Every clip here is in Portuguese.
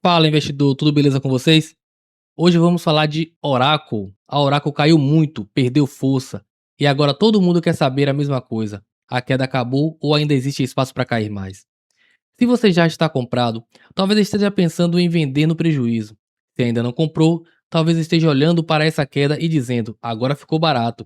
Fala, investidor, tudo beleza com vocês? Hoje vamos falar de Oracle. A Oracle caiu muito, perdeu força e agora todo mundo quer saber a mesma coisa. A queda acabou ou ainda existe espaço para cair mais? Se você já está comprado, talvez esteja pensando em vender no prejuízo. Se ainda não comprou, talvez esteja olhando para essa queda e dizendo: agora ficou barato.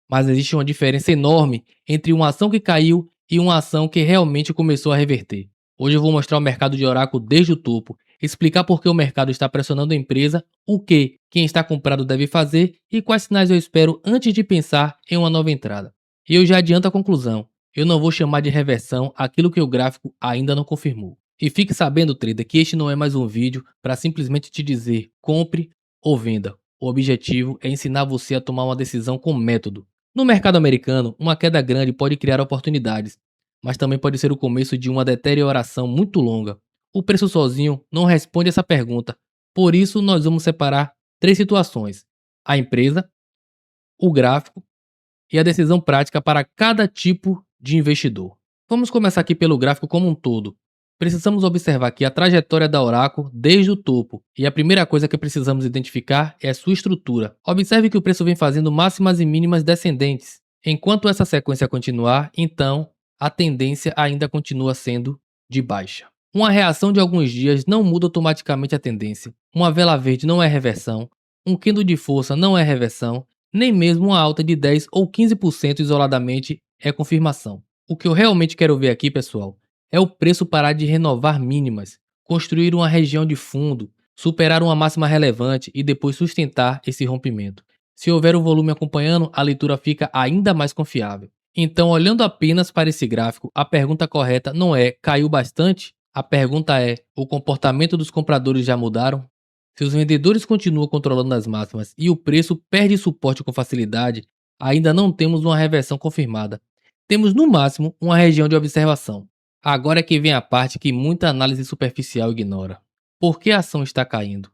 Mas existe uma diferença enorme entre uma ação que caiu e uma ação que realmente começou a reverter. Hoje eu vou mostrar o mercado de Oracle desde o topo, explicar por que o mercado está pressionando a empresa, o que quem está comprado deve fazer e quais sinais eu espero antes de pensar em uma nova entrada. E eu já adianto a conclusão: eu não vou chamar de reversão aquilo que o gráfico ainda não confirmou. E fique sabendo, trader, que este não é mais um vídeo para simplesmente te dizer compre ou venda. O objetivo é ensinar você a tomar uma decisão com método. No mercado americano, uma queda grande pode criar oportunidades, mas também pode ser o começo de uma deterioração muito longa. O preço sozinho não responde essa pergunta, por isso nós vamos separar três situações: a empresa, o gráfico e a decisão prática para cada tipo de investidor. Vamos começar aqui pelo gráfico como um todo. Precisamos observar aqui a trajetória da Oracle desde o topo, e a primeira coisa que precisamos identificar é sua estrutura. Observe que o preço vem fazendo máximas e mínimas descendentes. Enquanto essa sequência continuar, então a tendência ainda continua sendo de baixa. Uma reação de alguns dias não muda automaticamente a tendência. Uma vela verde não é reversão, um candle de força não é reversão, nem mesmo uma alta de 10 ou 15% isoladamente é confirmação. O que eu realmente quero ver aqui, pessoal, é o preço parar de renovar mínimas, construir uma região de fundo, superar uma máxima relevante e depois sustentar esse rompimento. Se houver o volume acompanhando, a leitura fica ainda mais confiável. Então, olhando apenas para esse gráfico, a pergunta correta não é caiu bastante? A pergunta é: o comportamento dos compradores já mudaram? Se os vendedores continuam controlando as máximas e o preço perde suporte com facilidade, ainda não temos uma reversão confirmada. Temos no máximo uma região de observação. Agora é que vem a parte que muita análise superficial ignora. Por que a ação está caindo?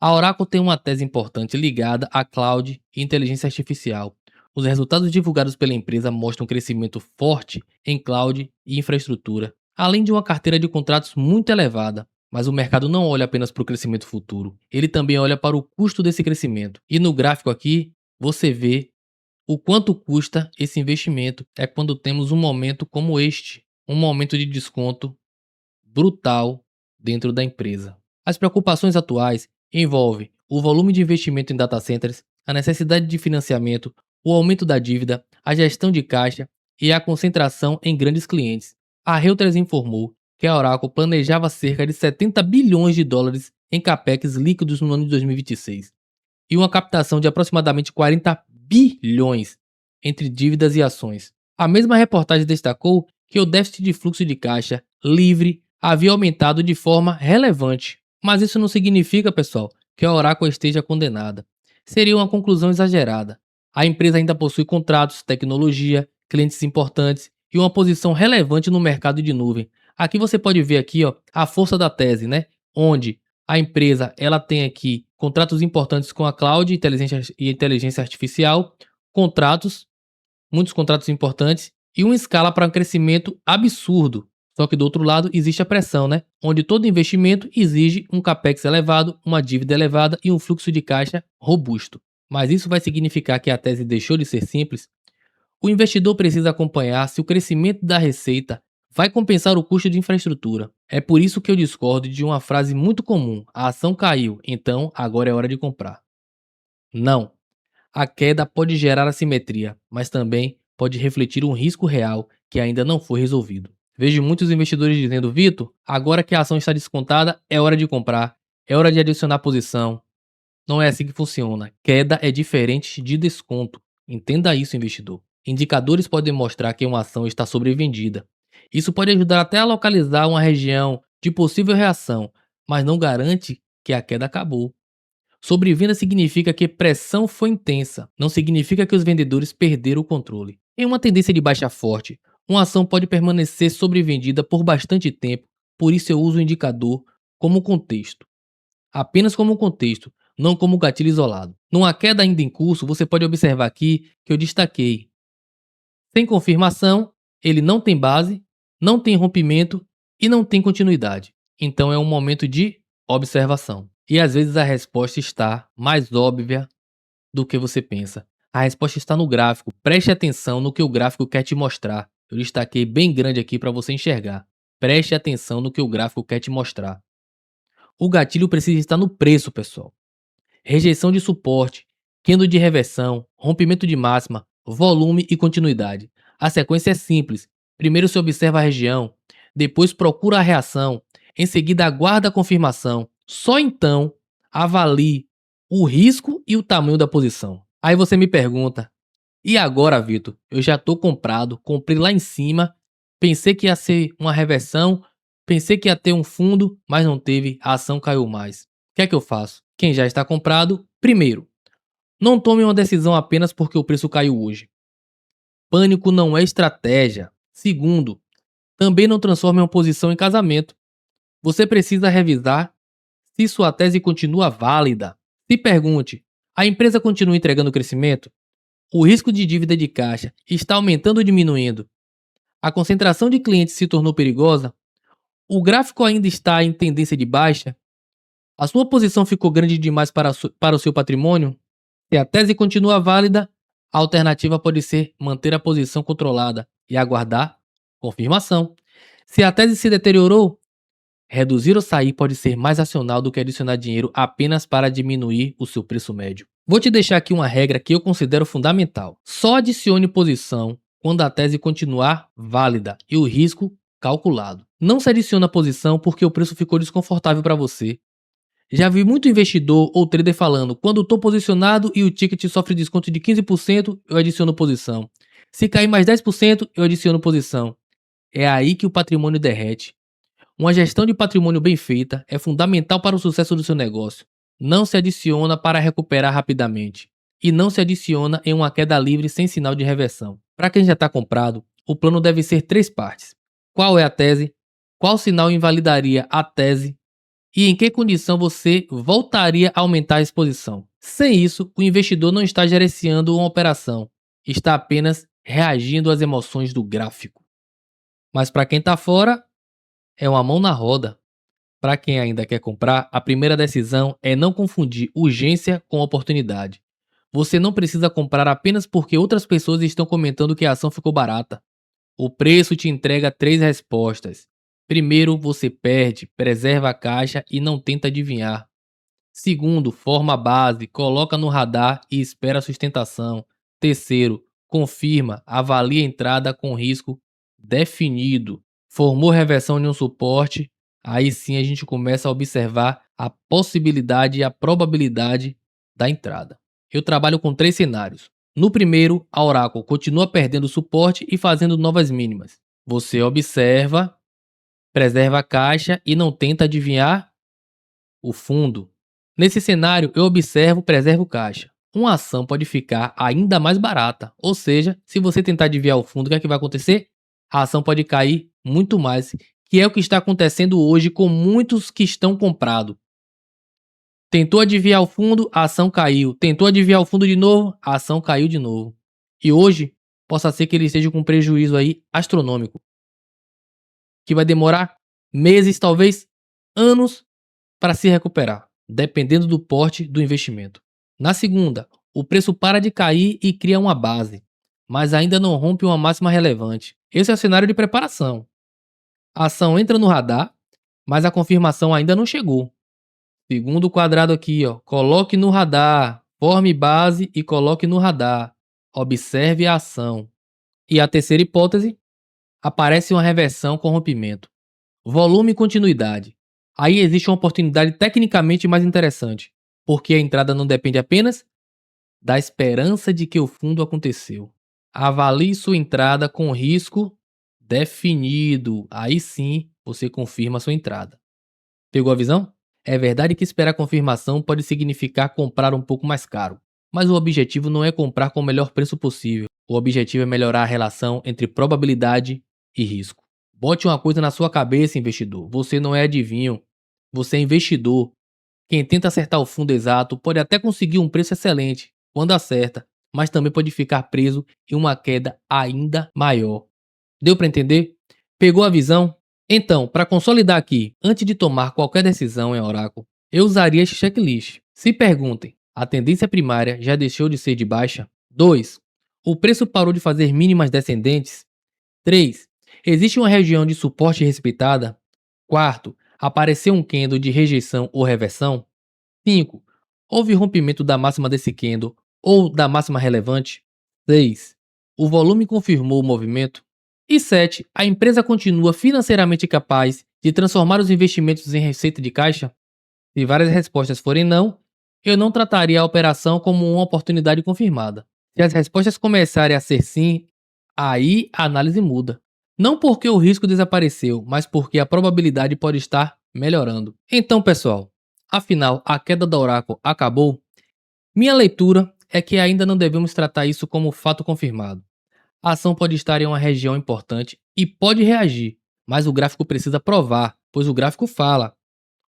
A Oracle tem uma tese importante ligada a cloud e inteligência artificial. Os resultados divulgados pela empresa mostram um crescimento forte em cloud e infraestrutura, além de uma carteira de contratos muito elevada. Mas o mercado não olha apenas para o crescimento futuro, ele também olha para o custo desse crescimento. E no gráfico aqui, você vê o quanto custa esse investimento. É quando temos um momento como este, um momento de desconto brutal dentro da empresa. As preocupações atuais envolvem o volume de investimento em data centers, a necessidade de financiamento, o aumento da dívida, a gestão de caixa e a concentração em grandes clientes. A Reuters informou que a Oracle planejava cerca de 70 bilhões de dólares em capex líquidos no ano de 2026 e uma captação de aproximadamente 40 bilhões entre dívidas e ações. A mesma reportagem destacou que o déficit de fluxo de caixa livre havia aumentado de forma relevante. Mas isso não significa, pessoal, que a Oracle esteja condenada. Seria uma conclusão exagerada. A empresa ainda possui contratos, tecnologia, clientes importantes e uma posição relevante no mercado de nuvem. Aqui você pode ver aqui, ó, a força da tese, né? Onde a empresa ela tem aqui contratos importantes com a cloud e inteligência artificial, contratos, muitos contratos importantes e uma escala para um crescimento absurdo. Só que do outro lado existe a pressão, né? Onde todo investimento exige um capex elevado, uma dívida elevada e um fluxo de caixa robusto. Mas isso vai significar que a tese deixou de ser simples? O investidor precisa acompanhar se o crescimento da receita vai compensar o custo de infraestrutura. É por isso que eu discordo de uma frase muito comum: a ação caiu, então agora é hora de comprar. Não. A queda pode gerar assimetria, mas também pode refletir um risco real que ainda não foi resolvido. Vejo muitos investidores dizendo: Vitor, agora que a ação está descontada, é hora de comprar, é hora de adicionar posição. Não é assim que funciona. Queda é diferente de desconto. Entenda isso, investidor. Indicadores podem mostrar que uma ação está sobrevendida. Isso pode ajudar até a localizar uma região de possível reação, mas não garante que a queda acabou. Sobrevenda significa que pressão foi intensa, não significa que os vendedores perderam o controle. Em uma tendência de baixa forte, uma ação pode permanecer sobrevendida por bastante tempo, por isso eu uso o indicador como contexto. Apenas como contexto, não como gatilho isolado. Numa queda ainda em curso, você pode observar aqui que eu destaquei: sem confirmação, ele não tem base, não tem rompimento e não tem continuidade. Então é um momento de Observação. E às vezes a resposta está mais óbvia do que você pensa. A resposta está no gráfico. Preste atenção no que o gráfico quer te mostrar. Eu destaquei bem grande aqui para você enxergar. Preste atenção no que o gráfico quer te mostrar. O gatilho precisa estar no preço, pessoal. Rejeição de suporte, candle de reversão, rompimento de máxima, volume e continuidade. A sequência é simples. Primeiro se observa a região, depois procura a reação, em seguida aguarda a confirmação. Só então avalie o risco e o tamanho da posição. Aí você me pergunta: e agora, Vitor? Eu já estou comprado, comprei lá em cima, pensei que ia ser uma reversão, pensei que ia ter um fundo, mas não teve, a ação caiu mais. O que é que eu faço? Quem já está comprado, primeiro, não tome uma decisão apenas porque o preço caiu hoje. Pânico não é estratégia. Segundo, também não transforme uma posição em casamento. Você precisa revisar se sua tese continua válida. Se pergunte: a empresa continua entregando crescimento? O risco de dívida de caixa está aumentando ou diminuindo? A concentração de clientes se tornou perigosa? O gráfico ainda está em tendência de baixa? A sua posição ficou grande demais para o seu patrimônio? Se a tese continua válida, a alternativa pode ser manter a posição controlada e aguardar confirmação. Se a tese se deteriorou, reduzir ou sair pode ser mais racional do que adicionar dinheiro apenas para diminuir o seu preço médio. Vou te deixar aqui uma regra que eu considero fundamental. Só adicione posição quando a tese continuar válida e o risco calculado. Não se adiciona posição porque o preço ficou desconfortável para você. Já vi muito investidor ou trader falando: quando estou posicionado e o ticket sofre desconto de 15%, eu adiciono posição. Se cair mais 10%, eu adiciono posição. É aí que o patrimônio derrete. Uma gestão de patrimônio bem feita é fundamental para o sucesso do seu negócio. Não se adiciona para recuperar rapidamente. E não se adiciona em uma queda livre sem sinal de reversão. Para quem já está comprado, o plano deve ser 3 partes. Qual é a tese? Qual sinal invalidaria a tese? E em que condição você voltaria a aumentar a exposição? Sem isso, o investidor não está gerenciando uma operação, está apenas reagindo às emoções do gráfico. Mas para quem está fora, é uma mão na roda. Para quem ainda quer comprar, a primeira decisão é não confundir urgência com oportunidade. Você não precisa comprar apenas porque outras pessoas estão comentando que a ação ficou barata. O preço te entrega 3 respostas. Primeiro, você perde, preserva a caixa e não tenta adivinhar. Segundo, forma a base, coloca no radar e espera a sustentação. Terceiro, confirma, avalia a entrada com risco definido. Formou reversão em um suporte, aí sim a gente começa a observar a possibilidade e a probabilidade da entrada. Eu trabalho com 3 cenários. No primeiro, a Oracle continua perdendo suporte e fazendo novas mínimas. Você observa, preserva a caixa e não tenta adivinhar o fundo. Nesse cenário, eu observo, preservo caixa. Uma ação pode ficar ainda mais barata, ou seja, se você tentar adivinhar o fundo, o que é que vai acontecer? A ação pode cair muito mais, que é o que está acontecendo hoje com muitos que estão comprados. Tentou adivinhar o fundo, a ação caiu. Tentou adivinhar o fundo de novo, a ação caiu de novo. E hoje, possa ser que ele esteja com um prejuízo aí astronômico, que vai demorar meses, talvez anos, para se recuperar, dependendo do porte do investimento. Na segunda, o preço para de cair e cria uma base, mas ainda não rompe uma máxima relevante. Esse é o cenário de preparação. A ação entra no radar, mas a confirmação ainda não chegou. Segundo quadrado aqui, ó, coloque no radar, forme base e coloque no radar. Observe a ação. E a terceira hipótese, aparece uma reversão com rompimento. Volume e continuidade. Aí existe uma oportunidade tecnicamente mais interessante, porque a entrada não depende apenas da esperança de que o fundo aconteceu. Avalie sua entrada com risco definido. Aí sim você confirma sua entrada. Pegou a visão? É verdade que esperar confirmação pode significar comprar um pouco mais caro, mas o objetivo não é comprar com o melhor preço possível. O objetivo é melhorar a relação entre probabilidade e risco. Bote uma coisa na sua cabeça, investidor. Você não é adivinho, você é investidor. Quem tenta acertar o fundo exato pode até conseguir um preço excelente quando acerta, mas também pode ficar preso em uma queda ainda maior. Deu para entender? Pegou a visão? Então, para consolidar aqui, antes de tomar qualquer decisão em Oracle, eu usaria este checklist. Se perguntem, a tendência primária já deixou de ser de baixa? 2. O preço parou de fazer mínimas descendentes? 3. Existe uma região de suporte respeitada? 4. Apareceu um candle de rejeição ou reversão? 5. Houve rompimento da máxima desse candle ou da máxima relevante? 6. O volume confirmou o movimento? E 7. A empresa continua financeiramente capaz de transformar os investimentos em receita de caixa? Se várias respostas forem não, eu não trataria a operação como uma oportunidade confirmada. Se as respostas começarem a ser sim, aí a análise muda. Não porque o risco desapareceu, mas porque a probabilidade pode estar melhorando. Então, pessoal, afinal, a queda da Oracle acabou? Minha leitura é que ainda não devemos tratar isso como fato confirmado. A ação pode estar em uma região importante e pode reagir, mas o gráfico precisa provar, pois o gráfico fala.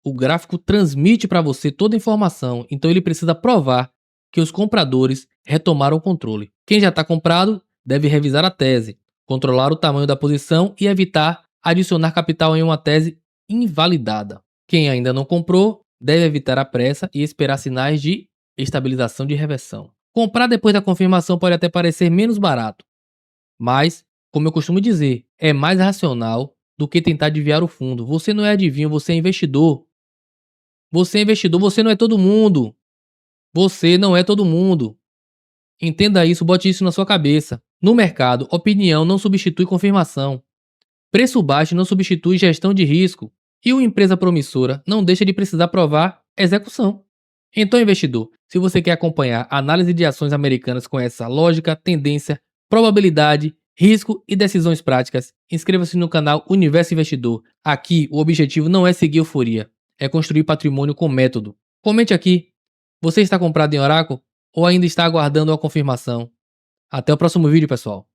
O gráfico transmite para você toda a informação, então ele precisa provar que os compradores retomaram o controle. Quem já está comprado deve revisar a tese, controlar o tamanho da posição e evitar adicionar capital em uma tese invalidada. Quem ainda não comprou deve evitar a pressa e esperar sinais de estabilização de reversão. Comprar depois da confirmação pode até parecer menos barato, mas, como eu costumo dizer, é mais racional do que tentar desviar o fundo. Você não é adivinho, você é investidor. Você é investidor, você não é todo mundo. Você não é todo mundo. Entenda isso, bote isso na sua cabeça. No mercado, opinião não substitui confirmação. Preço baixo não substitui gestão de risco. E uma empresa promissora não deixa de precisar provar execução. Então, investidor, se você quer acompanhar a análise de ações americanas com essa lógica, tendência, probabilidade, risco e decisões práticas, inscreva-se no canal Universo Investidor. Aqui, o objetivo não é seguir euforia, é construir patrimônio com método. Comente aqui, você está comprado em Oracle ou ainda está aguardando a confirmação? Até o próximo vídeo, pessoal.